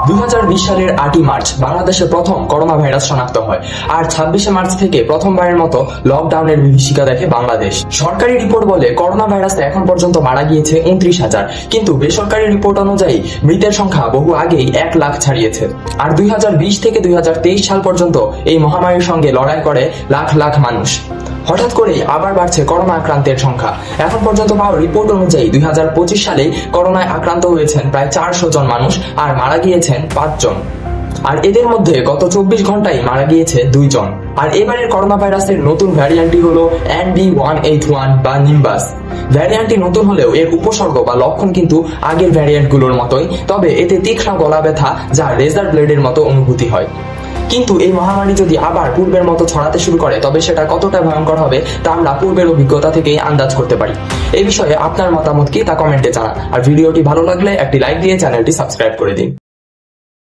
2020 সালের 8 মার্চ বাংলাদেশে প্রথম করোনা ভাইরাস শনাক্ত হয়, আর 26 মার্চ থেকে প্রথমবারের মতো লকডাউনের বিভীষিকা দেখে বাংলাদেশ। সরকারি রিপোর্ট বলে করোনা ভাইরাসে এখন পর্যন্ত মারা গিয়েছে 29,000, কিন্তু বেসরকারি রিপোর্ট অনুযায়ী মৃতের সংখ্যা বহু আগেই 1 লাখ ছাড়িয়েছে। আর 2020 থেকে 2023 সাল পর্যন্ত এই মহামারীর সঙ্গে লড়াই করে লাখ লাখ মানুষ। হঠাৎ করেই আবার বাড়ছে করোনা আক্রান্তের সংখ্যা। এখন পর্যন্ত পাওয়া রিপোর্ট অনুযায়ী 2025 সালে করোনায় আক্রান্ত হয়েছেন প্রায় 400 জন মানুষ, আর মারা গিয়েছেন 5 জন। আর এদের মধ্যে গত 24 ঘন্টায় মারা গিয়েছে 2 জন। আর এবারের করোনা ভাইরাসের নতুন ভ্যারিয়েন্টটি হলো NB181 বা নিম্বাস। ভ্যারিয়েন্টটি নতুন হলেও এর উপসর্গ বা লক্ষণ কিন্তু আগের ভ্যারিয়েন্টগুলোর মতোই, তবে এতে তীক্ষ্ণ গলা ব্যথা যা রেজার ব্লেডের মতো অনুভূতি হয়। কিন্তু এই মহামারী যদি আবার পূর্বের মতো ছড়াতে শুরু করে তবে সেটা কতটা ভয়ঙ্কর হবে তা আমরা পূর্বের অভিজ্ঞতা থেকেই আন্দাজ করতে পারি। এই বিষয়ে আপনার মতামত কি তা কমেন্টে জানান, আর ভিডিওটি ভালো লাগলে একটি লাইক দিয়ে চ্যানেলটি সাবস্ক্রাইব করে দিন।